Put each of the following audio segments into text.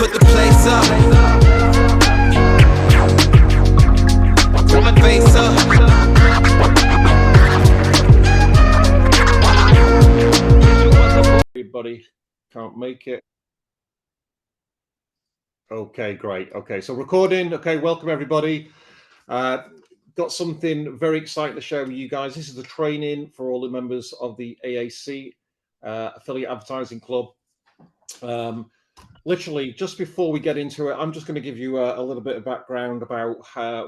put the place up. Put my face up. Everybody can't make it. Okay, great. Okay, so recording. Okay, welcome everybody. Got something very exciting to share with you guys. This is the training for all the members of the AAC, Affiliate Advertising Club. Literally, just before we get into it, I'm just going to give you a little bit of background about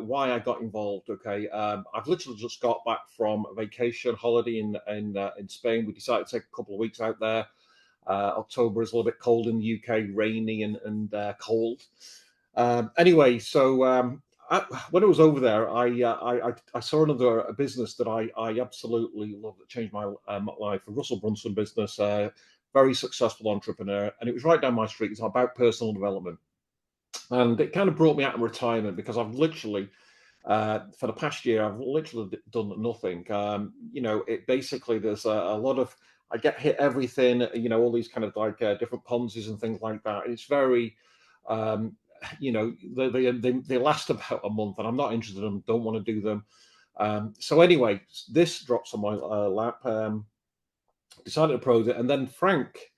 why I got involved. Okay, I've literally just got back from a vacation holiday in Spain. We decided to take a couple of weeks out there. October is a little bit cold in the UK, rainy and cold. Anyway, so when I was over there, I saw another business that I absolutely love that changed my life. A Russell Brunson business, very successful entrepreneur, and it was right down my street. It's about personal development, and it kind of brought me out of retirement because I've literally, for the past year, I've literally done nothing. You know, it basically there's a lot of I get hit everything. You know, all these kind of like different Ponzi's and things like that. It's very you know, they last about a month, and I'm not interested in them, don't want to do them. So anyway, this drops on my lap. Decided to approach it, and then Frank,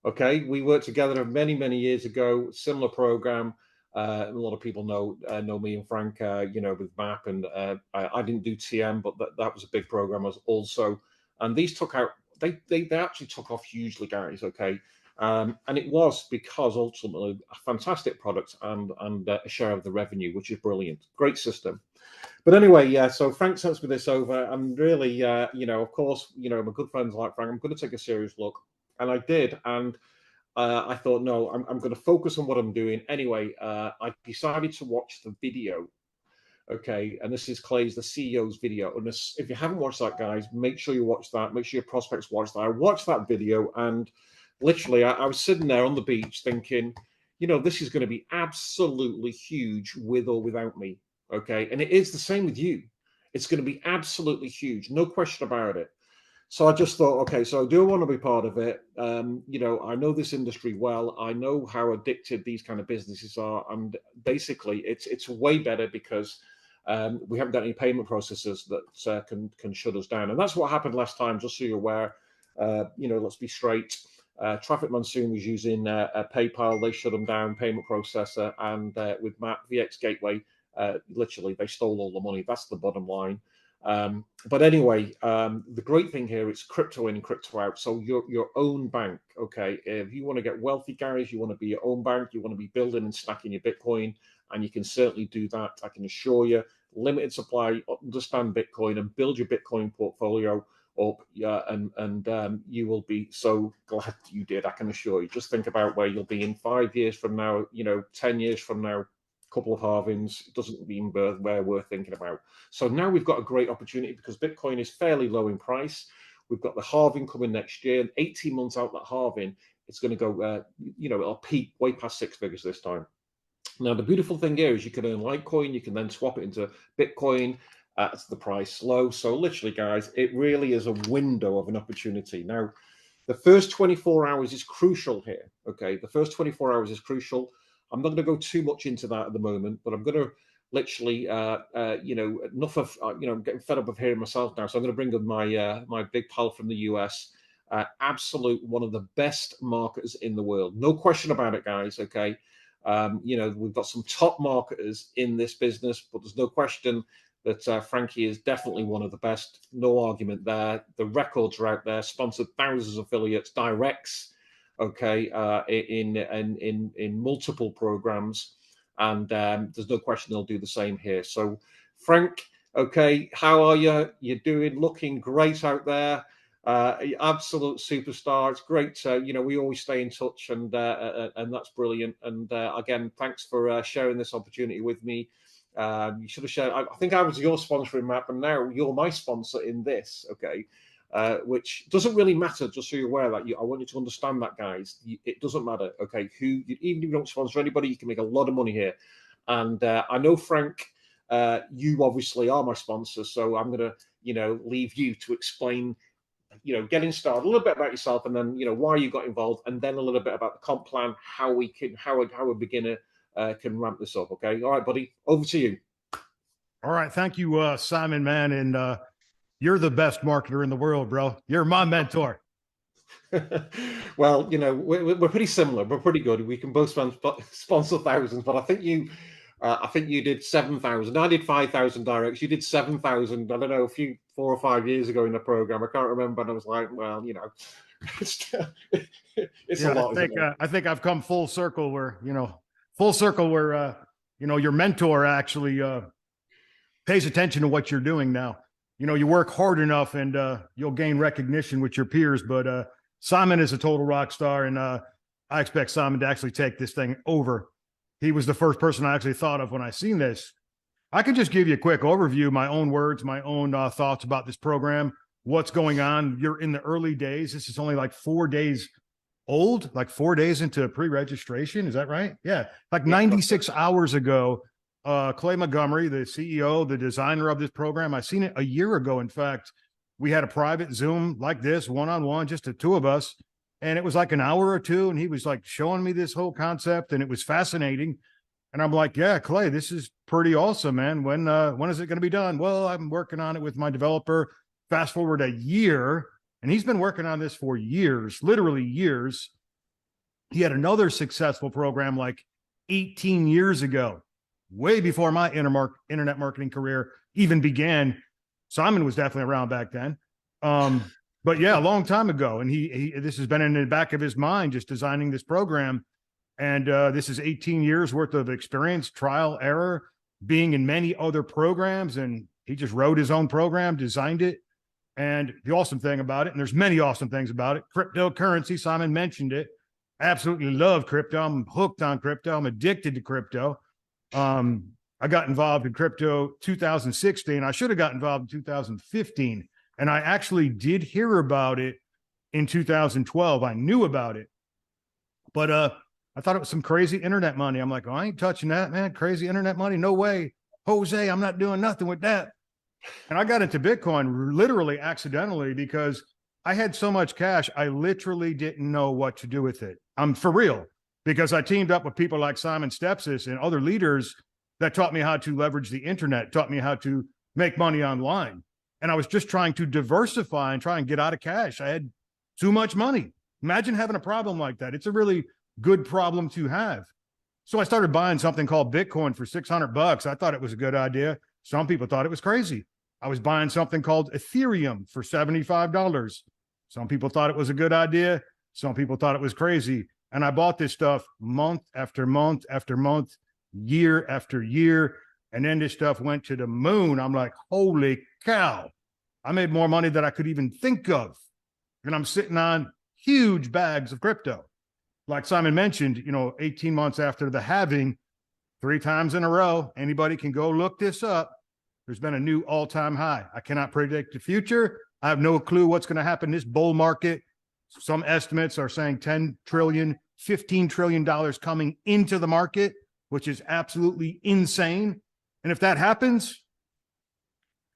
okay, we worked together many years ago, similar program. A lot of people know me and Frank, you know, with MAP, and I didn't do TM, but that was a big program also. And these took out, they actually took off hugely, guys, okay. And it was because ultimately a fantastic product and a share of the revenue, which is brilliant. Great system. But anyway, yeah, so Frank sends me this over, and really, you know, of course, you know, my good friends like Frank, I'm going to take a serious look. And I did, and I thought, no, I'm going to focus on what I'm doing. Anyway, I decided to watch the video. Okay, and this is Clay's, the CEO's video. And this, if you haven't watched that, guys, make sure you watch that. Make sure your prospects watch that. I watched that video, and literally, I was sitting there on the beach thinking, you know, this is going to be absolutely huge with or without me. Okay, and it is the same with you. It's going to be absolutely huge, no question about it. So I just thought, okay, so I do want to be part of it. You know, I know this industry well. I know how addicted these kind of businesses are, and basically, it's way better because we haven't got any payment processors that can shut us down. And that's what happened last time. Just so you're aware, you know, let's be straight. Traffic Monsoon was using PayPal. They shut them down, payment processor, and with MAP VX Gateway, literally they stole all the money. That's the bottom line. But anyway, the great thing here is crypto in, crypto out. So your own bank, okay? If you want to get wealthy, guys, you want to be your own bank, you want to be building and stacking your Bitcoin, and you can certainly do that. I can assure you, limited supply, understand Bitcoin, and build your Bitcoin portfolio up, and you will be so glad you did. I can assure you. Just think about where you'll be in 5 years from now. You know, 10 years from now. Couple of halvings, it doesn't mean where we're thinking about. So now we've got a great opportunity because Bitcoin is fairly low in price. We've got the halving coming next year, and 18 months out that halving, it's going to go, you know, it'll peak way past 6 figures this time. Now, the beautiful thing here is you can earn Litecoin, you can then swap it into Bitcoin at the price low. So literally, guys, it really is a window of an opportunity. Now, the first 24 hours is crucial here, okay? The first 24 hours is crucial. I'm not going to go too much into that at the moment, but I'm going to literally, you know, enough of, you know, I'm getting fed up of hearing myself now. So I'm going to bring up my my big pal from the US, absolute one of the best marketers in the world. No question about it, guys, okay? You know, we've got some top marketers in this business, but there's no question that Frankie is definitely one of the best. No argument there. The records are out there, sponsored thousands of affiliates, directs, okay, in multiple programs, and there's no question they'll do the same here. So Frank, okay, how are you? You're doing, looking great out there. Absolute superstar. It's great. You know, we always stay in touch, and that's brilliant. And again, thanks for sharing this opportunity with me. You should have shared. I think I was your sponsor in MAP, and now you're my sponsor in this. Okay. Which doesn't really matter, just so you're aware that. I want you to understand that, guys. It doesn't matter, okay? Even if you don't sponsor anybody, you can make a lot of money here. And I know, Frank, you obviously are my sponsor, so I'm going to, you know, leave you to explain getting started, a little bit about yourself, and then why you got involved, and then a little bit about the comp plan, how a beginner can ramp this up. Okay, all right, buddy, over to you. All right, thank you, Simon, man, and you're the best marketer in the world, bro. You're my mentor. Well, we're pretty similar. We're pretty good. We can both sponsor thousands, but I think you did 7,000. I did 5,000 directs. You did 7,000. I don't know, 4 or 5 years ago in the program. I can't remember. And I was like, well, it's a lot. I think I've come full circle where your mentor actually pays attention to what you're doing now. You work hard enough and you'll gain recognition with your peers. But Simon is a total rock star, and I expect Simon to actually take this thing over. He was the first person I actually thought of when I seen this. I can just give you a quick overview, my own words, my own thoughts about this program, what's going on. You're in the early days. This is only like 4 days old, like 4 days into pre-registration. Is that right? Yeah. Like 96 hours ago, Clay Montgomery, the CEO, the designer of this program, I seen it a year ago. In fact, we had a private Zoom like this, one-on-one, just the two of us. And it was like an hour or two. And he was like showing me this whole concept, and it was fascinating. And I'm like, yeah, Clay, this is pretty awesome, man. When is it going to be done? Well, I'm working on it with my developer. Fast forward a year, and he's been working on this for years, literally years. He had another successful program like 18 years ago, way before my internet marketing career even began. Simon was definitely around back then. But yeah, a long time ago. And this has been in the back of his mind, just designing this program. And this is 18 years worth of experience, trial, error, being in many other programs. And he just wrote his own program, designed it. And the awesome thing about it, and there's many awesome things about it, cryptocurrency, Simon mentioned it. Absolutely love crypto. I'm hooked on crypto. I'm addicted to crypto. I got involved in crypto 2016. I should have got involved in 2015. And I actually did hear about it in 2012. I knew about it. But I thought it was some crazy internet money. I'm like, oh, I ain't touching that, man. Crazy internet money. No way. Jose, I'm not doing nothing with that. And I got into Bitcoin literally accidentally because I had so much cash. I literally didn't know what to do with it. I'm for real, because I teamed up with people like Simon Stepsis and other leaders that taught me how to leverage the internet, taught me how to make money online. And I was just trying to diversify and try and get out of cash. I had too much money. Imagine having a problem like that. It's a really good problem to have. So I started buying something called Bitcoin for $600. I thought it was a good idea. Some people thought it was crazy. I was buying something called Ethereum for $75. Some people thought it was a good idea. Some people thought it was crazy. And I bought this stuff month after month after month, year after year. And then this stuff went to the moon. I'm like, holy cow. I made more money than I could even think of. And I'm sitting on huge bags of crypto. Like Simon mentioned, 18 months after the halving, 3 times in a row, anybody can go look this up. There's been a new all-time high. I cannot predict the future. I have no clue what's going to happen in this bull market. Some estimates are saying 10 trillion, $15 trillion coming into the market, which is absolutely insane. And if that happens,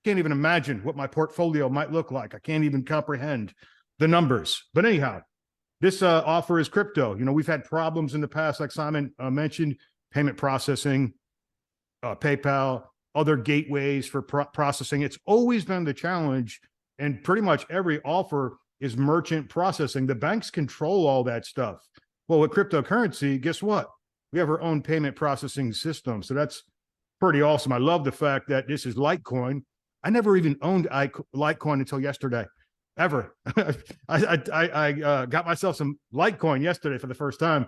I can't even imagine what my portfolio might look like. I can't even comprehend the numbers. But anyhow, this offer is crypto. We've had problems in the past, like Simon mentioned, payment processing, PayPal, other gateways for processing. It's always been the challenge, and pretty much every offer is merchant processing. The banks control all that stuff. Well, with cryptocurrency, guess what? We have our own payment processing system. So that's pretty awesome. I love the fact that this is Litecoin. I never even owned Litecoin until yesterday, ever. I got myself some Litecoin yesterday for the first time.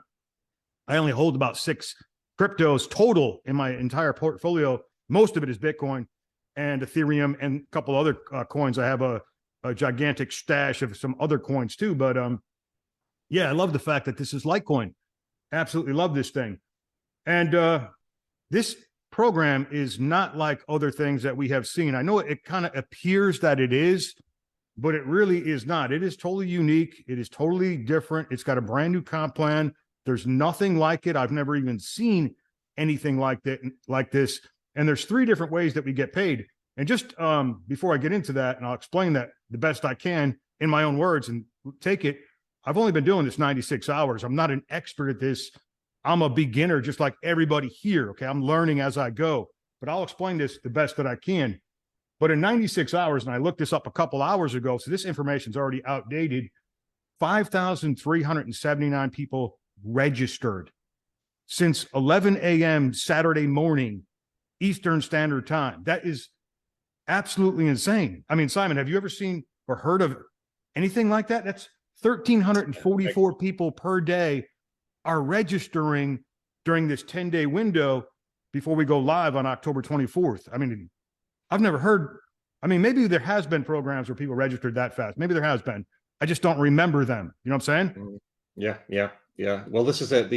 I only hold about 6 cryptos total in my entire portfolio. Most of it is Bitcoin and Ethereum and a couple other coins. I have a gigantic stash of some other coins too. But yeah, I love the fact that this is Litecoin. Absolutely love this thing. And this program is not like other things that we have seen. I know it kind of appears that it is, but it really is not. It is totally unique. It is totally different. It's got a brand new comp plan. There's nothing like it. I've never even seen anything like that, like this. And there's 3 different ways that we get paid. And just before I get into that, and I'll explain that the best I can, in my own words, and take it, I've only been doing this 96 hours. I'm not an expert at this. I'm a beginner, just like everybody here. Okay. I'm learning as I go, but I'll explain this the best that I can. But in 96 hours, and I looked this up a couple hours ago, so this information is already outdated, 5,379 people registered since 11 a.m. Saturday morning, Eastern Standard Time. That is absolutely insane. I mean, Simon, have you ever seen or heard of anything like that? That's 1,344 people per day are registering during this 10-day window before we go live on October 24th. I mean, I've never heard. I mean, maybe there has been programs where people registered that fast. Maybe there has been. I just don't remember them. You know what I'm saying? Yeah. Well, this is it.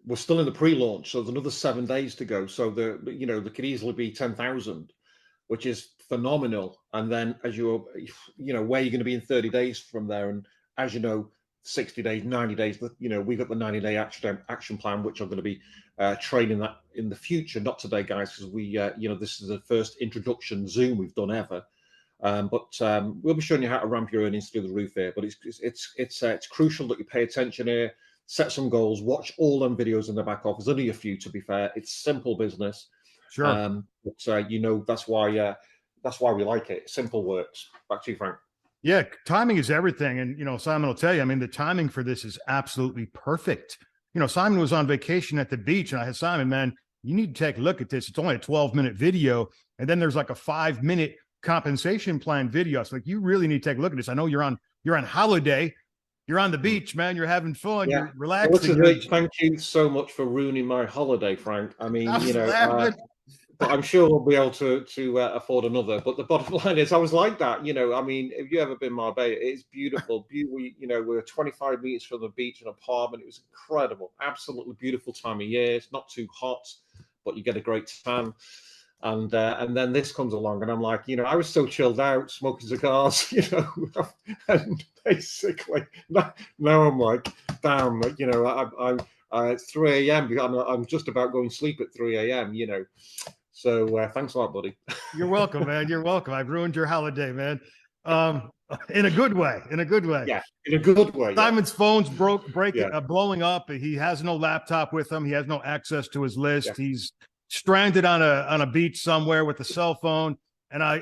We're still in the pre-launch, so there's another 7 days to go. So there could easily be 10,000, which is phenomenal. And then as where you're going to be in 30 days from there, and as you know, 60 days, 90 days. We've got the 90-day action plan, which I'm going to be training that in the future. Not today, guys, because this is the first introduction Zoom we've done ever. But we'll be showing you how to ramp your earnings through the roof here. But it's crucial that you pay attention here, set some goals, watch all them videos in the back office. Only a few, to be fair. It's simple business. Sure. But that's why we like it. Simple works. Back to you, Frank. Yeah, timing is everything. And, Simon will tell you, I mean, the timing for this is absolutely perfect. Simon was on vacation at the beach, and I had, Simon, man, you need to take a look at this. It's only a 12-minute video. And then there's like a 5-minute compensation plan video. It's like, you really need to take a look at this. I know you're on holiday. You're on the beach, man. You're having fun. Yeah. You're relaxing. Well, thank you so much for ruining my holiday, Frank. I mean, but I'm sure we'll be able to afford another. But the bottom line is, I was like that. I mean, if you ever been Marbella, it's beautiful. We're 25 meters from the beach, an apartment. It was incredible, absolutely beautiful time of year. It's not too hot, but you get a great tan. And then this comes along, and I'm like, I was so chilled out, smoking cigars, and basically now I'm like, damn, it's 3 a.m. I'm just about going to sleep at 3 a.m. So thanks a lot, buddy. You're welcome, man. You're welcome. I've ruined your holiday, man. In a good way. Yeah, in a good way. Simon's phone's blowing up. He has no laptop with him. He has no access to his list. Yeah. He's stranded on a beach somewhere with a cell phone. And I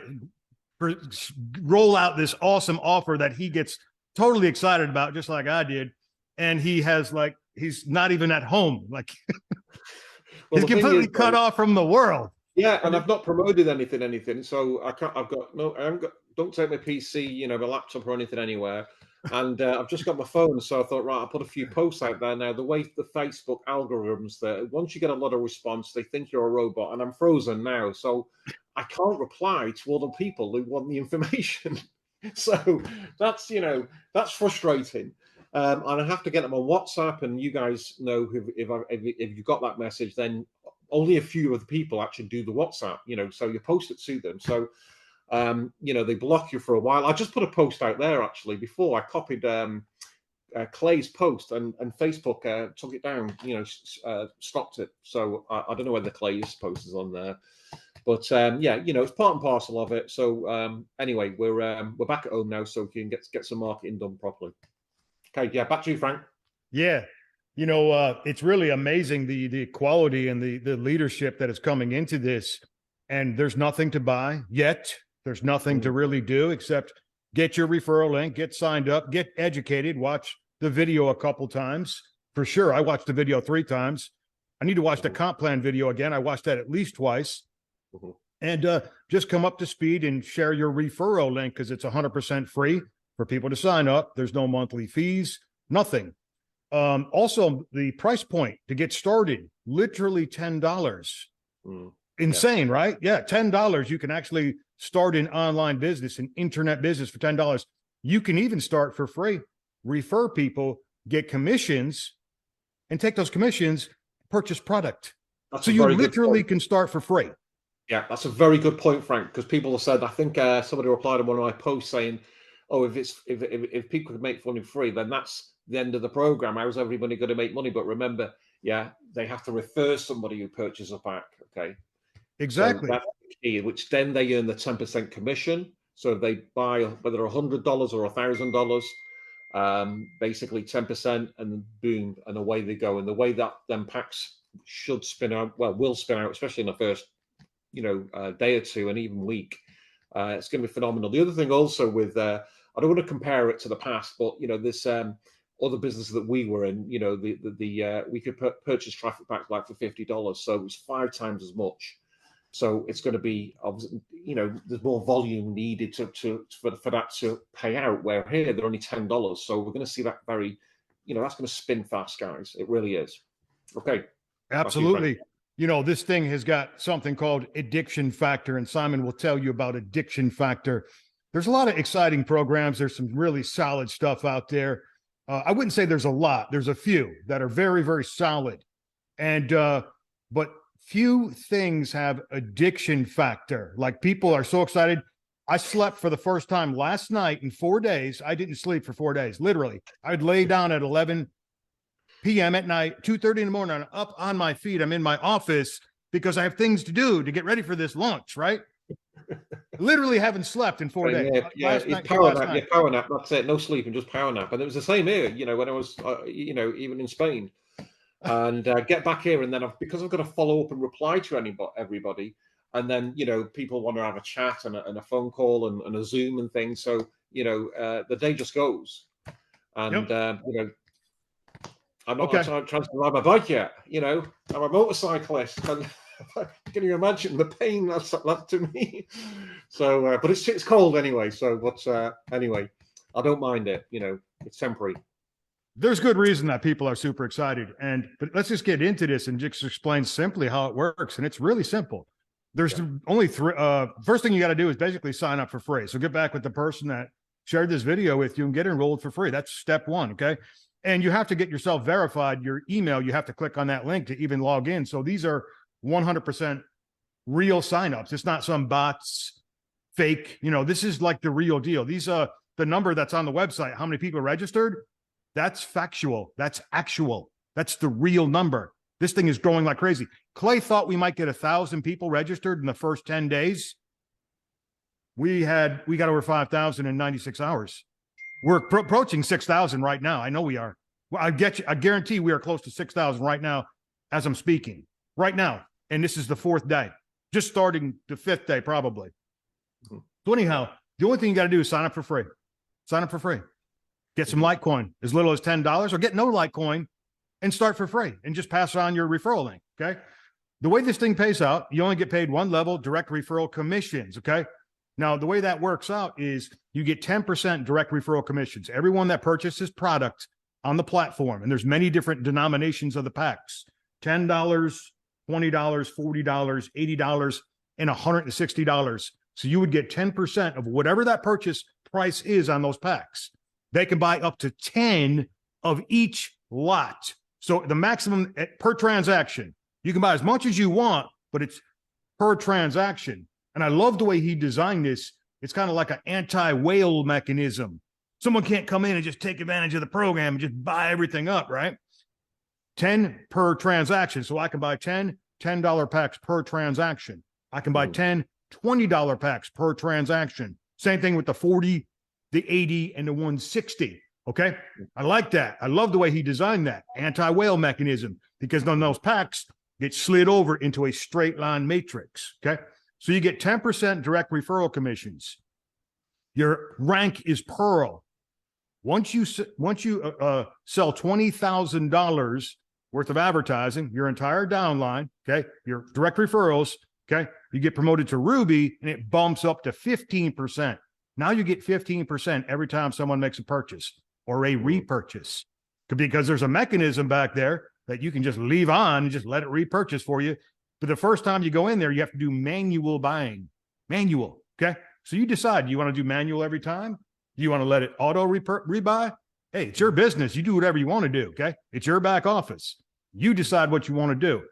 roll out this awesome offer that he gets totally excited about, just like I did. And he's not even at home. Like he's completely cut off from the world. Yeah, and I've not promoted anything. So don't take my PC, my laptop or anything anywhere. And I've just got my phone, so I thought, right, I'll put a few posts out there. Now, the way the Facebook algorithms, once you get a lot of response, they think you're a robot, and I'm frozen now, so I can't reply to other people who want the information. So that's frustrating. And I have to get them on WhatsApp, and you guys know if you got that message, then only a few of the people actually do the WhatsApp, so you post it to them. So they block you for a while. I just put a post out there actually before. I copied Clay's post, and Facebook took it down, stopped it. So I don't know whether Clay's post is on there, but it's part and parcel of it. So anyway, we're back at home now, so we can get some marketing done properly. Okay, yeah, back to you, Frank. Yeah, it's really amazing the quality and the leadership that is coming into this, and there's nothing to buy yet. There's nothing to really do except get your referral link, get signed up, get educated, watch the video a couple times. For sure, I watched the video 3 times. I need to watch the comp plan video again. I watched that at least twice. And just come up to speed and share your referral link, because it's 100% free for people to sign up. There's no monthly fees, nothing. Also, the price point to get started, literally $10. Insane, right? Yeah, $10. You can actually start an online business, an internet business for $10. You can even start for free, refer people, get commissions, and take those commissions, purchase product. So you literally can start for free. Yeah, that's a very good point, Frank, because people have said, I think somebody replied on one of my posts saying, oh, if people could make money free, then that's the end of the program. How is everybody going to make money? But remember, they have to refer somebody who purchases a pack. Okay. Exactly. So that's the key, which then they earn the 10% commission. So if they buy whether $100 or $1,000, basically 10%, and then boom, and away they go. And the way that them packs should spin out, well, will spin out, especially in the first, day or two and even week. It's going to be phenomenal. The other thing also with, I don't want to compare it to the past, but this other business that we were in, we could purchase traffic packs like for $50, so it was 5 times as much. So it's going to be, there's more volume needed for that to pay out. Where here they're only $10, so we're going to see that very, that's going to spin fast, guys. It really is. Okay. Absolutely. This thing has got something called addiction factor, and Simon will tell you about addiction factor. There's a lot of exciting programs. There's some really solid stuff out there. I wouldn't say there's a lot. There's a few that are very, very solid. And, but few things have addiction factor. Like, people are so excited. I slept for the first time last night in 4 days. I didn't sleep for 4 days. Literally, I'd lay down at 11 p.m. at night, 2:30 in the morning. I'm up on my feet. I'm in my office because I have things to do to get ready for this launch, right? Literally haven't slept in 4 days. Yeah, power nap. That's it. No sleeping, just power nap. And it was the same here, when I was, even in Spain. And get back here, and then because I've got to follow up and reply to everybody, and then people want to have a chat and a phone call and a Zoom and things. So the day just goes, and I'm not trying to ride my bike yet. I'm a motorcyclist. And can you imagine the pain that's to me? So, but it's cold anyway. So, anyway, I don't mind it. It's temporary. There's good reason that people are super excited. But let's just get into this and just explain simply how it works. And it's really simple. There's only three. First thing you got to do is basically sign up for free. So get back with the person that shared this video with you and get enrolled for free. That's step one. Okay. And you have to get yourself verified. Your email, you have to click on that link to even log in. So these are 100% real signups. It's not some bots, fake. This is like the real deal. These are the number that's on the website. How many people are registered? That's factual. That's actual. That's the real number. This thing is growing like crazy. Clay thought we might get 1,000 people registered in the first 10 days. We got over 5,000 in 96 hours. We're approaching 6,000 right now. I know we are. Well, I guarantee we are close to 6,000 right now as I'm speaking. Right now. And this is the 4th day. Just starting the 5th day, probably. So anyhow, the only thing you got to do is sign up for free. Sign up for free. Get some Litecoin, as little as $10, or get no Litecoin and start for free and just pass on your referral link. Okay. The way this thing pays out, you only get paid one level direct referral commissions. Okay. Now, the way that works out is you get 10% direct referral commissions. Everyone that purchases product on the platform, and there's many different denominations of the packs, $10, $20, $40, $80, and $160. So you would get 10% of whatever that purchase price is on those packs. They can buy up to 10 of each lot. So the maximum per transaction, you can buy as much as you want, but it's per transaction. And I love the way he designed this. It's kind of like an anti-whale mechanism. Someone can't come in and just take advantage of the program and just buy everything up, right? 10 per transaction. So I can buy 10 $10 packs per transaction. I can buy 10 $20 packs per transaction. Same thing with the 40, the 80, and the 160. Okay. I like that. I love the way he designed that anti-whale mechanism, because then those packs get slid over into a straight line matrix. Okay. So you get 10% direct referral commissions. Your rank is Pearl. Once you sell $20,000 worth of advertising, your entire downline, okay, your direct referrals, okay, you get promoted to Ruby and it bumps up to 15%. Now you get 15% every time someone makes a purchase or a repurchase, because there's a mechanism back there that you can just leave on and just let it repurchase for you. But the first time you go in there, you have to do manual buying. Manual, okay? So you decide, do you want to do manual every time? Do you want to let it auto rebuy? Hey, it's your business. You do whatever you want to do, okay? It's your back office. You decide what you want to do.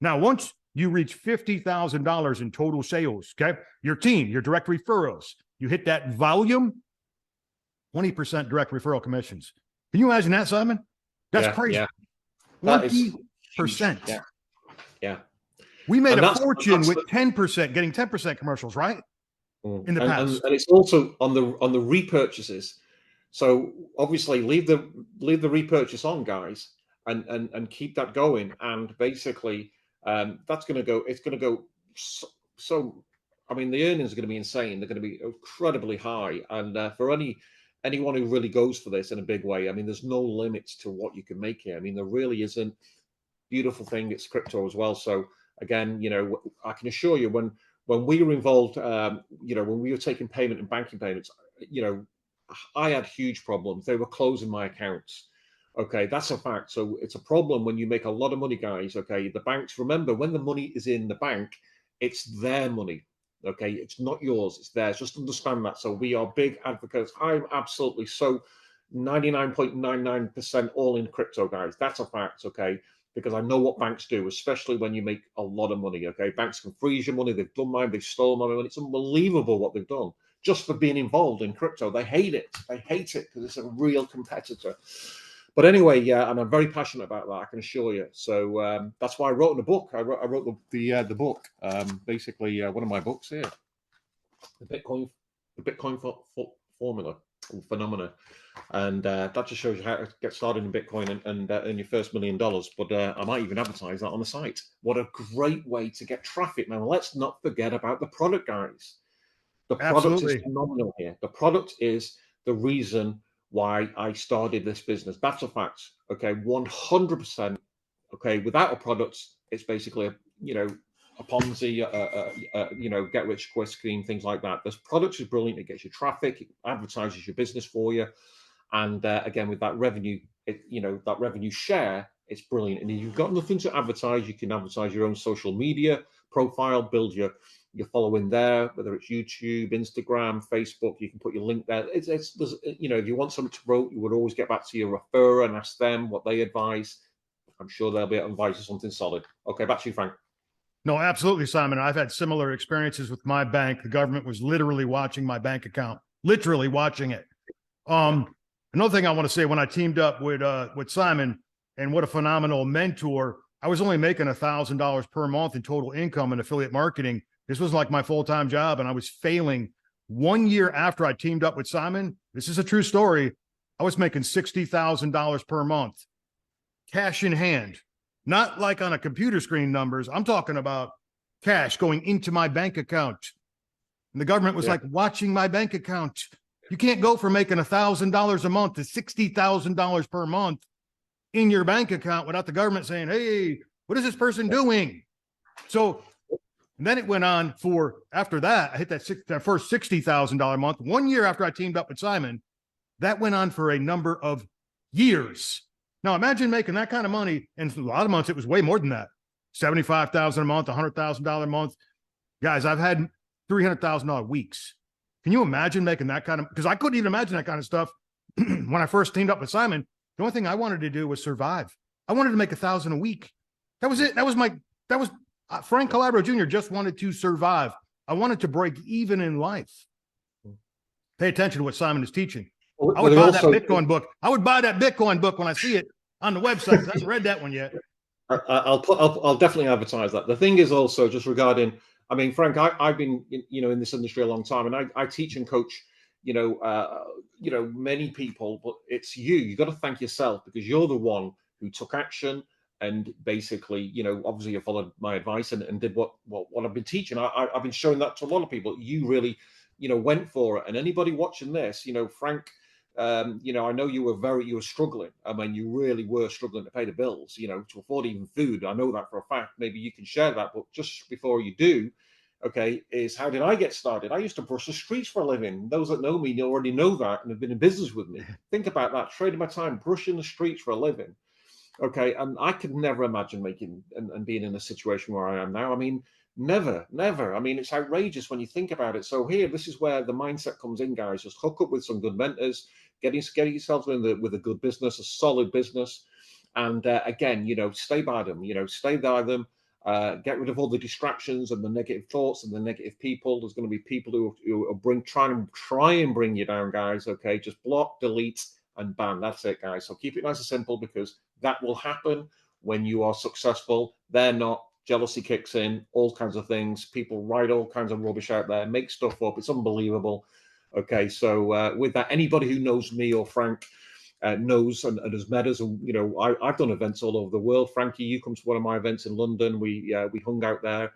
Now, once you reach $50,000 in total sales, okay? Your team, your direct referrals, you hit that volume, 20% direct referral commissions. Can you imagine that, Simon? That's crazy. Yeah. 20%. Yeah. We made a fortune with 10%, getting 10% commercials, right? in the past. And it's also on the repurchases. So obviously leave the repurchase on, guys, and keep that going. And basically, that's going to go. It's going to go so. I mean, the earnings are going to be insane. They're going to be incredibly high. And for anyone who really goes for this in a big way, I mean, there's no limits to what you can make here. I mean, there really isn't. Beautiful thing, it's crypto as well. So again, I can assure you, when we were involved, when we were taking payment and banking payments, I had huge problems. They were closing my accounts. Okay, that's a fact. So it's a problem when you make a lot of money, guys. Okay, the banks, remember, when the money is in the bank, it's their money. Okay, it's not yours, it's theirs. Just understand that. So we are big advocates. I'm absolutely so 99.99% all in crypto, guys. That's a fact. Okay, because I know what banks do, especially when you make a lot of money. Okay, banks can freeze your money. They've done mine. They've stolen my money. It's unbelievable what they've done just for being involved in crypto. They hate it. They hate it because it's a real competitor. But anyway, yeah, and I'm very passionate about that, I can assure you. So that's why I wrote the book. I wrote the book. Basically, one of my books here, the Bitcoin formula, or phenomena, and that just shows you how to get started in Bitcoin and earn your first $1 million. But I might even advertise that on the site. What a great way to get traffic! Now, let's not forget about the product, guys. The product is phenomenal here. The product is the reason why I started this business. That's a fact. Okay, 100%. Okay, without a product, it's basically a Ponzi, get rich quick scheme, things like that. This product is brilliant. It gets you traffic, it advertises your business for you, and again, with that revenue, that revenue share, it's brilliant. And if you've got nothing to advertise, you can advertise your own social media profile, build your following there, whether it's YouTube, Instagram, Facebook. You can put your link there. There's, if you want something to promote, you would always get back to your referrer and ask them what they advise. I'm sure they'll be able to advise you something solid. Okay, back to you, Frank. No, absolutely, Simon. I've had similar experiences with my bank. The government was literally watching my bank account, literally watching it. Another thing I want to say, when I teamed up with Simon, and what a phenomenal mentor, I was only making $1,000 per month in total income in affiliate marketing. This was like my full-time job, and I was failing. 1 year after I teamed up with Simon, this is a true story, I was making $60,000 per month, cash in hand. Not like on a computer screen numbers. I'm talking about cash going into my bank account. And the government was like watching my bank account. You can't go from making $1,000 a month to $60,000 per month in your bank account without the government saying, hey, what is this person doing? So then it went on for, after that, I hit that first $60,000 a month. 1 year after I teamed up with Simon, that went on for a number of years. Now imagine making that kind of money, and a lot of months it was way more than that. $75,000 a month, $100,000 a month. Guys, I've had $300,000 weeks. Can you imagine making that kind of, because I couldn't even imagine that kind of stuff when I first teamed up with Simon. The only thing I wanted to do was survive. I wanted to make $1,000 a week. That was it. That was Frank Calabro Jr. just wanted to survive. I wanted to break even in life. Pay attention to what Simon is teaching. I would buy that Bitcoin book. I would buy that Bitcoin book when I see it on the website. I haven't read that one yet. I'll definitely advertise that. The thing is also just regarding, I mean, Frank, I've been in this industry a long time, and I teach and coach many people, but it's you. You got to thank yourself, because you're the one who took action and basically, obviously you followed my advice and did what I've been teaching. I've been showing that to a lot of people. You really, went for it. And anybody watching this, Frank, I know you were struggling. I mean, you really were struggling to pay the bills, to afford even food. I know that for a fact. Maybe you can share that, but just before you do, okay, is how did I get started? I used to brush the streets for a living. Those that know me already know that and have been in business with me. Think about that, trading my time, brushing the streets for a living. Okay, and I could never imagine making and being in a situation where I am now. I mean, never. I mean, it's outrageous when you think about it. So here, this is where the mindset comes in, guys. Just hook up with some good mentors, getting yourself with a good business, a solid business, and again, stay by them. Get rid of all the distractions and the negative thoughts and the negative people. There's going to be people who try and bring you down, guys. Okay, just block, delete, and ban. That's it, guys. So keep it nice and simple, because that will happen when you are successful. They're not. jealousy kicks in, all kinds of things. People write all kinds of rubbish out there, make stuff up. It's unbelievable. Okay, so with that, anybody who knows me or Frank knows and has met us. And, you know, I've done events all over the world. Frankie, you come to one of my events in London. We hung out there,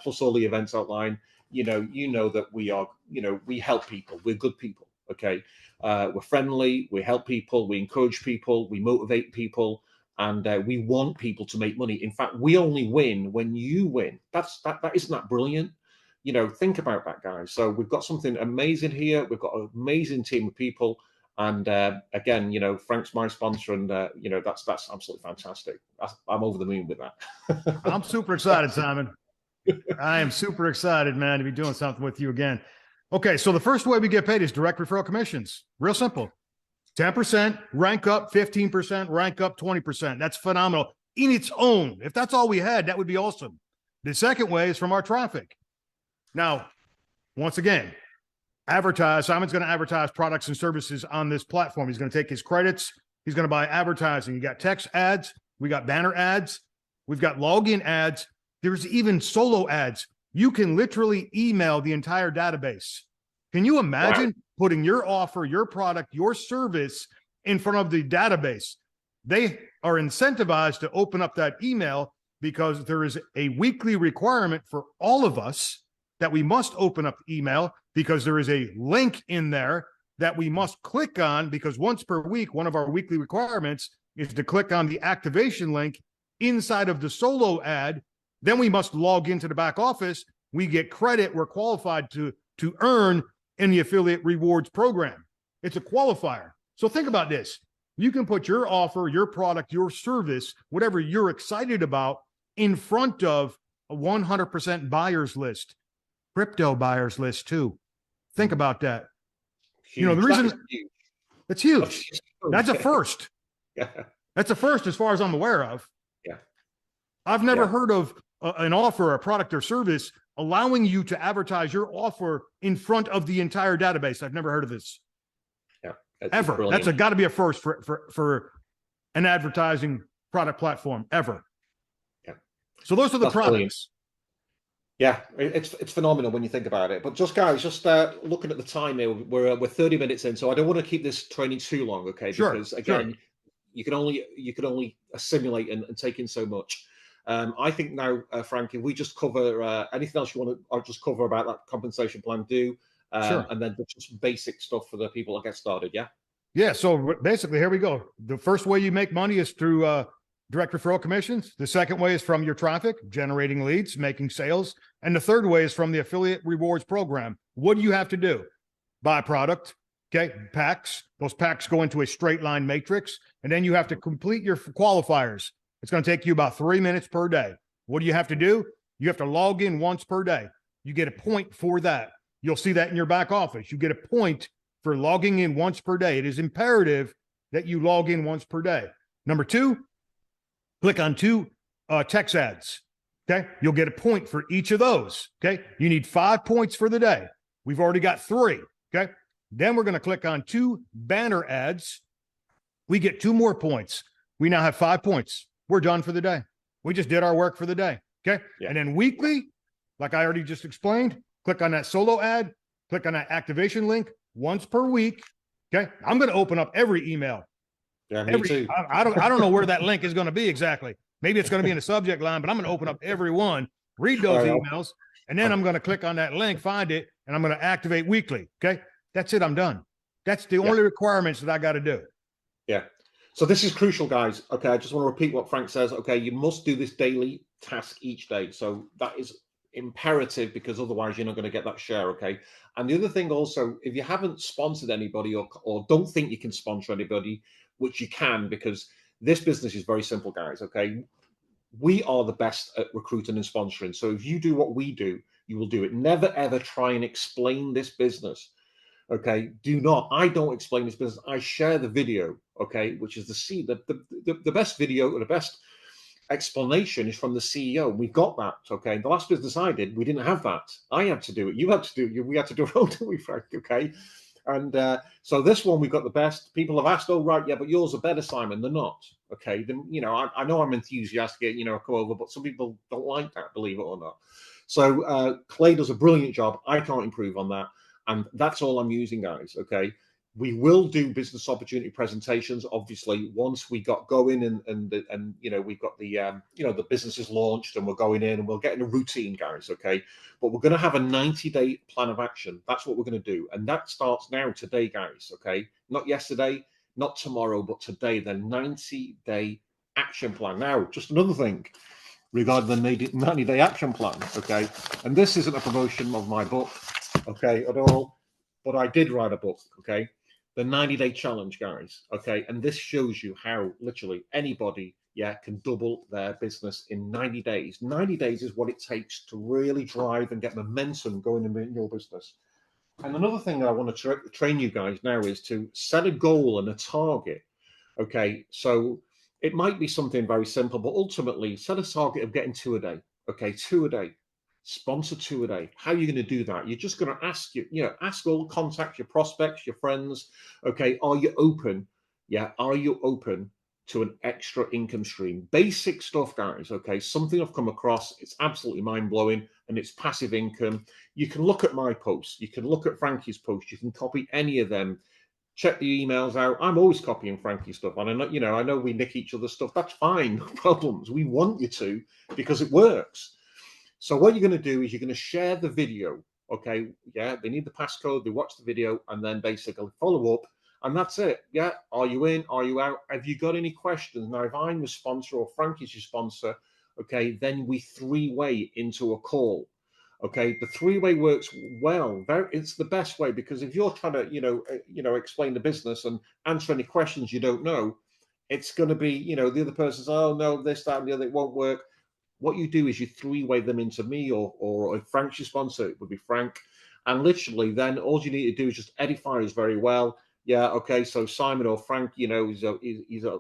plus all the events outline. You know that we are, we help people. We're good people. Okay, we're friendly. We help people. We encourage people. We motivate people. And we want people to make money. In fact, we only win when you win. That isn't that brilliant? Think about that, guys. So we've got something amazing here. We've got an amazing team of people. And again, Frank's my sponsor, and that's absolutely fantastic. I'm over the moon with that. I'm super excited, Simon. I am super excited, man, to be doing something with you again. Okay, so the first way we get paid is direct referral commissions. Real simple. 10%, rank up 15%, rank up 20%. That's phenomenal in its own. If that's all we had, that would be awesome. The second way is from our traffic. Now, once again, Simon's going to advertise products and services on this platform. He's going to take his credits. He's going to buy advertising. You got text ads. We got banner ads. We've got login ads. There's even solo ads. You can literally email the entire database. Can you imagine putting your offer, your product, your service in front of the database? They are incentivized to open up that email because there is a weekly requirement for all of us that we must open up the email, because there is a link in there that we must click on, because once per week, one of our weekly requirements is to click on the activation link inside of the solo ad. Then we must log into the back office. We get credit. We're qualified to earn in the affiliate rewards program. It's a qualifier. So think about this. You can put your offer, your product, your service, whatever you're excited about, in front of a 100% buyers list, crypto buyers list too. Think about that. Huge. The reason it's huge. That's huge. That's a first. Yeah. That's a first as far as I'm aware of. Yeah. I've never heard of an offer, a product or service allowing you to advertise your offer in front of the entire database. I've never heard of this. Yeah. Ever. Brilliant. That's got to be a first for an advertising product platform ever. Yeah. So those are the products. Brilliant. Yeah, it's phenomenal when you think about it. But guys, looking at the time here, we're 30 minutes in, so I don't want to keep this training too long, okay? Sure, because again, you can only assimilate and take in so much. I think now, Frank, if we just cover anything else you want to just cover about that compensation plan, sure. And then just basic stuff for the people that get started. Yeah. Yeah. So basically, here we go. The first way you make money is through direct referral commissions. The second way is from your traffic, generating leads, making sales. And the third way is from the affiliate rewards program. What do you have to do? Buy product, okay, packs. Those packs go into a straight line matrix, and then you have to complete your qualifiers. It's going to take you about 3 minutes per day. What do you have to do? You have to log in once per day. You get a point for that. You'll see that in your back office. You get a point for logging in once per day. It is imperative that you log in once per day. Number 2, click on 2 text ads. Okay. You'll get a point for each of those. Okay. You need 5 points for the day. We've already got 3. Okay. Then we're going to click on 2 banner ads. We get 2 more points. We now have 5 points. We're done for the day. We just did our work for the day. Okay. Yeah. And then weekly, like I already just explained, click on that solo ad, click on that activation link once per week. Okay. I'm going to open up every email. Yeah, me too. I don't know where that link is going to be exactly. Maybe it's going to be in the subject line, but I'm going to open up every one, read those emails, and then I'm going to click on that link, find it, and I'm going to activate weekly. Okay. That's it. I'm done. That's the only requirements that I got to do. Yeah. So this is crucial, guys. Okay. I just want to repeat what Frank says. Okay. You must do this daily task each day. So that is imperative, because otherwise you're not going to get that share. Okay. And the other thing also, if you haven't sponsored anybody or don't think you can sponsor anybody, which you can, because this business is very simple, guys. Okay. We are the best at recruiting and sponsoring. So if you do what we do, you will do it. Never, ever try and explain this business. Okay. Do not. I don't explain this business. I share the video. Okay. Which is the best video, or the best explanation is from the CEO. We got that. Okay. The last business I did, we didn't have that. I had to do it. You had to do it. We had to do our own, didn't we, Frank? Okay. And so this one, we've got the best. People have asked, oh, right, yeah, but yours are better, Simon. They're not. Okay, then, you know, I know I'm enthusiastic, you know, I come over, but some people don't like that, believe it or not. So Clay does a brilliant job. I can't improve on that. And that's all I'm using, guys, okay? We will do business opportunity presentations, obviously, once we got going and you know, we've got the you know, the business is launched and we're going in and we'll get in a routine, guys, okay? But we're going to have a 90-day plan of action. That's what we're going to do. And that starts now, today, guys, okay? Not yesterday, not tomorrow, but today, the 90-day action plan. Now, just another thing regarding the 90-day action plan, okay? And this isn't a promotion of my book, okay, at all, but I did write a book, okay? The 90-day challenge, guys, okay? And this shows you how literally anybody, yeah, can double their business in 90 days. 90 days is what it takes to really drive and get momentum going in your business. And another thing that I want to train you guys now is to set a goal and a target, okay? So it might be something very simple, but ultimately set a target of getting 2 a day, okay? 2 a day. Sponsor 2 a day. How are you going to do that? You're just going to ask ask all contacts, your prospects, your friends. Okay, are you open? Yeah, are you open to an extra income stream? Basic stuff, guys. Okay, something I've come across. It's absolutely mind blowing, and it's passive income. You can look at my posts. You can look at Frankie's posts. You can copy any of them. Check the emails out. I'm always copying Frankie's stuff, and I know we nick each other's stuff. That's fine, no problems. We want you to because it works. So what you're going to do is you're going to share the video, okay? Yeah, they need the passcode, they watch the video, and then basically follow up, and that's it. Yeah, are you in? Are you out? Have you got any questions? Now, if I'm the sponsor or Frankie's your sponsor, okay, then we three-way into a call. Okay, the three-way works well. It's the best way, because if you're trying to, explain the business and answer any questions you don't know, it's going to be, the other person's, oh no, this, that, and the other, it won't work. What you do is you three-way them into me, or if Frank's your sponsor, it would be Frank. And literally then all you need to do is just edify us very well. Yeah, okay, so Simon or Frank, he's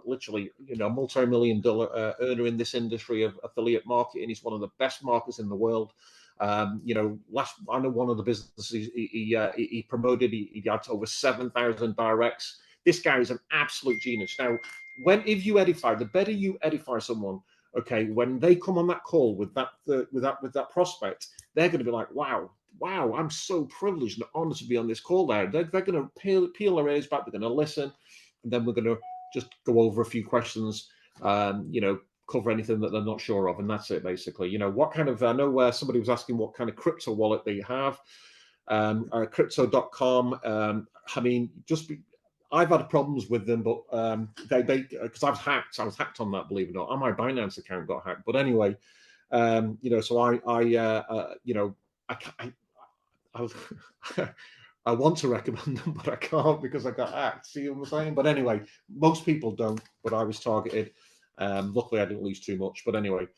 literally, multi-million-dollar earner in this industry of affiliate marketing. He's one of the best marketers in the world. I know one of the businesses he promoted, he had over 7,000 directs. This guy is an absolute genius. Now, if you edify, the better you edify someone, okay, when they come on that call with that prospect, they're going to be like, wow, I'm so privileged and honored to be on this call there. They're going to peel their ears back, they're going to listen, and then we're going to just go over a few questions, cover anything that they're not sure of, and that's it, basically. What kind of, I know where somebody was asking what kind of crypto wallet they have, crypto.com, I've had problems with them, but they because I was hacked on that, believe it or not. My Binance account got hacked. But anyway, so I want to recommend them, but I can't because I got hacked. See what I'm saying? But anyway, most people don't, but I was targeted. Luckily, I didn't lose too much. But anyway,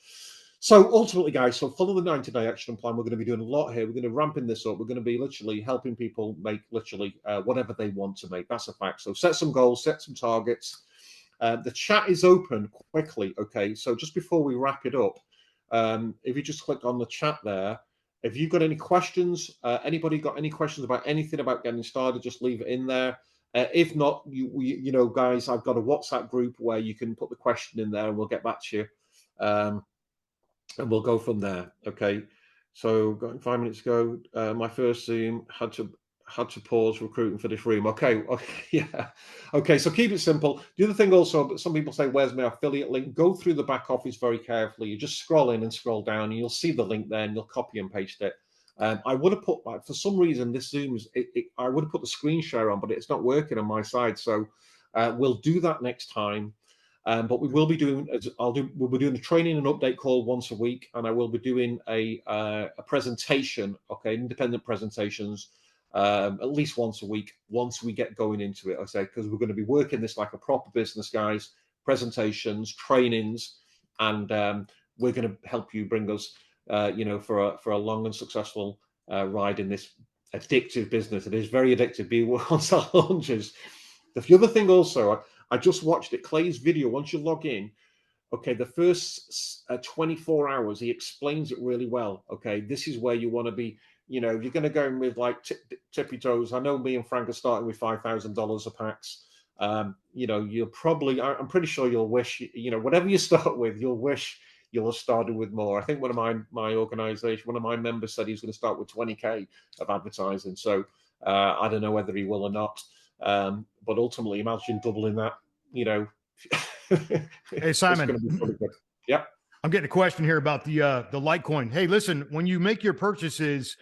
so ultimately, guys, so follow the 90-day action plan. We're going to be doing a lot here. We're going to ramping this up. We're going to be literally helping people make whatever they want to make. That's a fact. So set some goals, set some targets. The chat is open quickly. Okay, so just before we wrap it up, if you just click on the chat there, if you've got any questions, anybody got any questions about anything about getting started, just leave it in there. If not, guys, I've got a WhatsApp group where you can put the question in there and we'll get back to you. And we'll go from there. Okay. So got 5 minutes ago, my first Zoom had to pause recruiting for this room. Okay. Yeah. Okay. So keep it simple. The other thing also, some people say, where's my affiliate link? Go through the back office very carefully. You just scroll in and scroll down and you'll see the link there and you'll copy and paste it. I would have put, for some reason, this Zoom's, I would have put the screen share on, but it's not working on my side. So we'll do that next time. But we will be doing, we'll be doing a training and update call once a week, and I will be doing a presentation, okay, independent presentations, at least once a week, once we get going into it, I say, because we're going to be working this like a proper business, guys, presentations, trainings, and we're going to help you bring us, for a long and successful ride in this addictive business. It is very addictive, be once that launches. The other thing also, I just watched it, Clay's video, once you log in, okay, the first 24 hours, he explains it really well. Okay, this is where you want to be, you know, you're going to go in with like tippy toes. I know me and Frank are starting with $5,000 a packs. You know, you'll probably, I'm pretty sure you'll wish, you know, whatever you start with, you'll wish you'll have started with more. I think one of my organization, one of my members said he's going to start with 20K of advertising. So I don't know whether he will or not. But ultimately, imagine doubling that, you know. Hey, Simon. It's going to be pretty good. Yep. I'm getting a question here about the Litecoin. Hey, listen, when you make your purchases,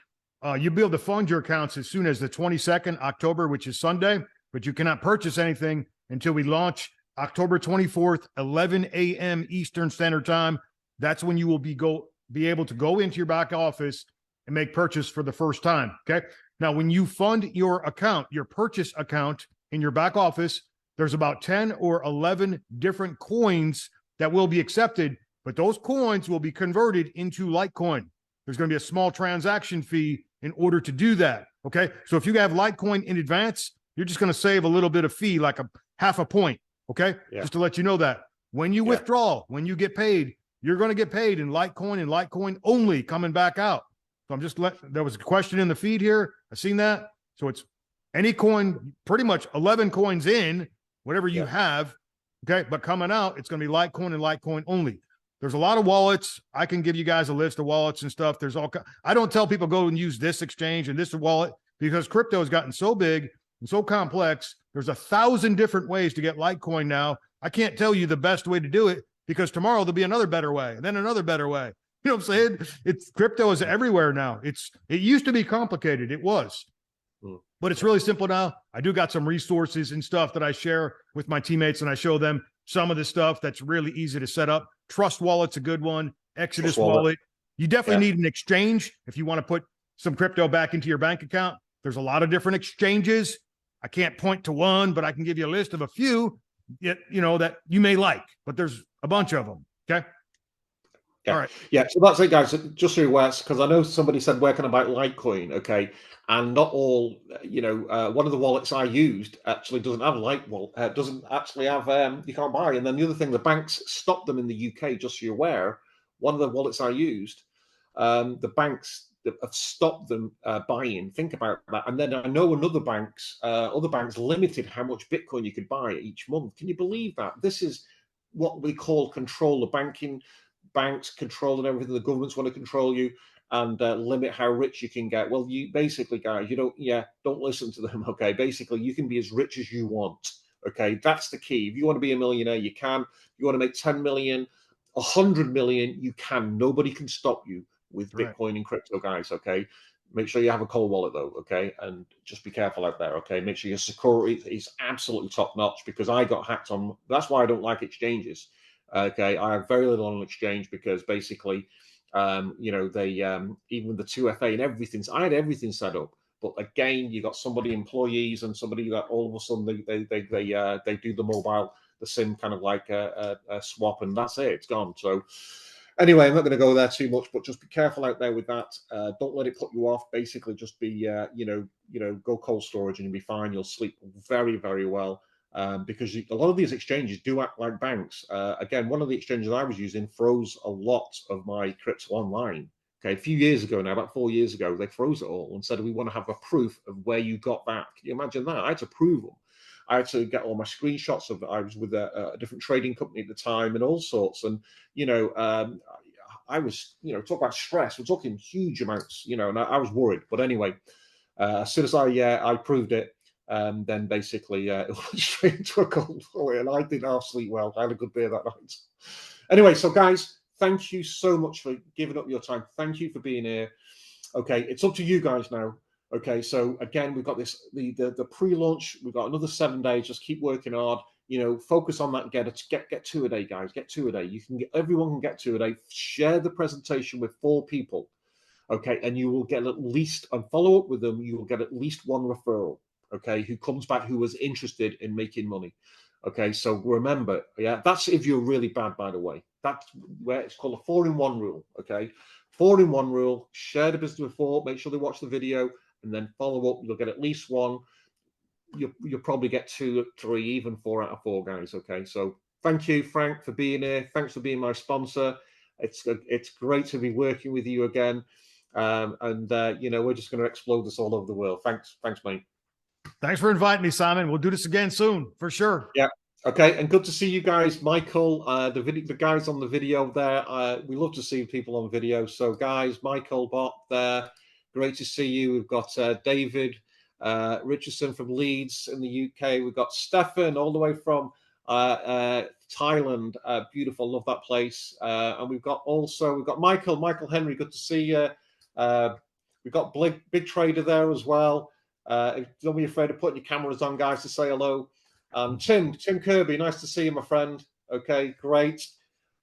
you'll be able to fund your accounts as soon as the 22nd October, which is Sunday, but you cannot purchase anything until we launch October 24th, 11 a.m. Eastern Standard Time. That's when you will be able to go into your back office and make purchase for the first time. Okay. Now, when you fund your account, your purchase account in your back office, there's about 10 or 11 different coins that will be accepted, but those coins will be converted into Litecoin. There's going to be a small transaction fee in order to do that. Okay. So if you have Litecoin in advance, you're just going to save a little bit of fee, like a half a point. Okay. Yeah. Just to let you know that when you withdraw, when you get paid, you're going to get paid in Litecoin and Litecoin only coming back out. So I'm just there was a question in the feed here. I've seen that. So it's any coin, pretty much 11 coins in, whatever you have. Okay. But coming out, it's going to be Litecoin and Litecoin only. There's a lot of wallets. I can give you guys a list of wallets and stuff. There's all, I don't tell people go and use this exchange and this wallet because crypto has gotten so big and so complex. There's 1,000 different ways to get Litecoin now. I can't tell you the best way to do it because tomorrow there'll be another better way, and then another better way. You know what I'm saying? It's crypto is everywhere now. It used to be complicated. It was, but it's really simple now. I do got some resources and stuff that I share with my teammates, and I show them some of the stuff that's really easy to set up. Trust Wallet's a good one. Exodus Wallet. You definitely need an exchange if you want to put some crypto back into your bank account. There's a lot of different exchanges. I can't point to one, but I can give you a list of a few, you know, that you may like, but there's a bunch of them. Okay. Yeah. All right. Yeah. So that's it, guys. Just so you're aware, because I know somebody said, where can I buy Litecoin? Okay. And not all, you know, one of the wallets I used actually doesn't have doesn't actually have, you can't buy. And then the other thing, the banks stopped them in the UK, just so you're aware. One of the wallets I used, the banks have stopped them buying. Think about that. And then I know other banks limited how much Bitcoin you could buy each month. Can you believe that? This is what we call control of banking. Banks controlling everything. The governments want to control you and limit how rich you can get. Well, you basically, guys, don't listen to them. Okay, basically, you can be as rich as you want. Okay, that's the key. If you want to be a millionaire, you can. You want to make 10 million, 100 million, you can. Nobody can stop you with Bitcoin and crypto, guys. Okay, make sure you have a cold wallet though. Okay, and just be careful out there. Okay, make sure your security is absolutely top notch because I got hacked on. That's why I don't like exchanges. Okay, I have very little on exchange because basically, you know, they even the 2FA and everything. I had everything set up, but again, you got somebody employees and somebody that all of a sudden they do the SIM kind of like a swap, and that's it. It's gone. So anyway, I'm not going to go there too much, but just be careful out there with that. Don't let it put you off. Basically, just be go cold storage and you'll be fine. You'll sleep very, very well. Because a lot of these exchanges do act like banks. Again, one of the exchanges I was using froze a lot of my crypto online. Okay, a few years ago now, about 4 years ago, they froze it all and said, we want to have a proof of where you got that. Can you imagine that? I had to prove them. I had to get all my screenshots of it. I was with a different trading company at the time and all sorts. And, you know, I was, you know, talk about stress. We're talking huge amounts, you know, and I was worried. But anyway, as soon as I proved it, then basically it went straight into a cold wallet, and I didn't half sleep well. I had a good beer that night. Anyway, so guys, thank you so much for giving up your time. Thank you for being here. Okay, it's up to you guys now. Okay, so again, we've got this the pre-launch. We've got another 7 days. Just keep working hard. You know, focus on that. Get 2 a day, guys. Get 2 a day. You can everyone can get 2 a day. Share the presentation with 4 people. Okay, and you will get at least, and follow up with them. You will get at least 1 referral. Okay, who comes back who was interested in making money. Okay, so remember, that's if you're really bad, by the way. That's where it's called a 4-in-1 rule. Okay, 4-in-1 rule. Share the business with 4. Make sure they watch the video and then follow up. You'll get at least 1. You'll probably get 2, 3, even 4 out of 4, guys. Okay, so thank you, Frank, for being here. Thanks for being my sponsor. It's great to be working with you again. You know, we're just going to explode this all over the world. Thanks, mate. Thanks for inviting me, Simon. We'll do this again soon, for sure. Yeah. Okay, and good to see you guys, Michael. The guys on the video there. We love to see people on video. So, guys, Michael, Bob there. Great to see you. We've got David Richardson from Leeds in the UK. We've got Stefan all the way from Thailand. Beautiful, love that place. And we've got Michael Henry. Good to see you. We've got Big Trader there as well. Don't be afraid of putting your cameras on, guys, to say hello. Tim Kirby, nice to see you, my friend. Okay, great.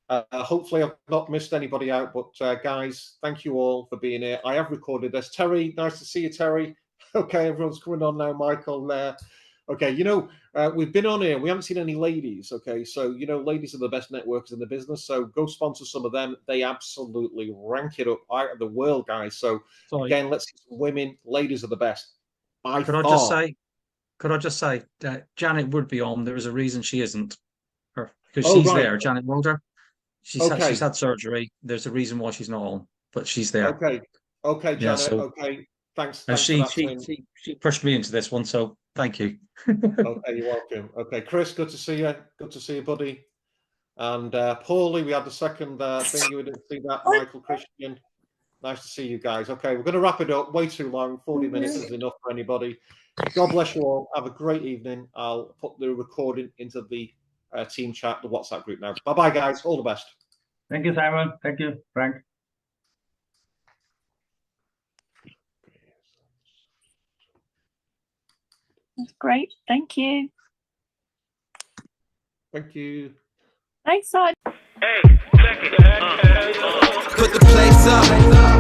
Hopefully I've not missed anybody out, but guys, thank you all for being here. I have recorded this. Terry, nice to see you, Terry. Okay, everyone's coming on now. Michael there. Okay, you know, we've been on here. We haven't seen any ladies. Okay, so, you know, ladies are the best networkers in the business. So go sponsor some of them. They absolutely rank it up out of the world, guys. So again, let's see some women. Ladies are the best. Could I just say that Janet would be on. There is a reason she isn't, because she's there. Janet Mulder. She's had surgery. There's a reason why she's not on, but she's there. Okay, Janet. Yeah, okay, thanks. She pushed me into this one, so thank you. Okay, you're welcome. Okay, Chris, good to see you. Good to see you, buddy. And Paulie, we had the second thing. You didn't see that, Michael Christian. Nice to see you guys. Okay, we're going to wrap it up. Way too long. 40 minutes is enough for anybody. God bless you all. Have a great evening. I'll put the recording into the team chat, the WhatsApp group now. Bye-bye, guys. All the best. Thank you, Simon. Thank you, Frank. That's great. Thank you. Thank you. Thanks, Simon. Put the place up.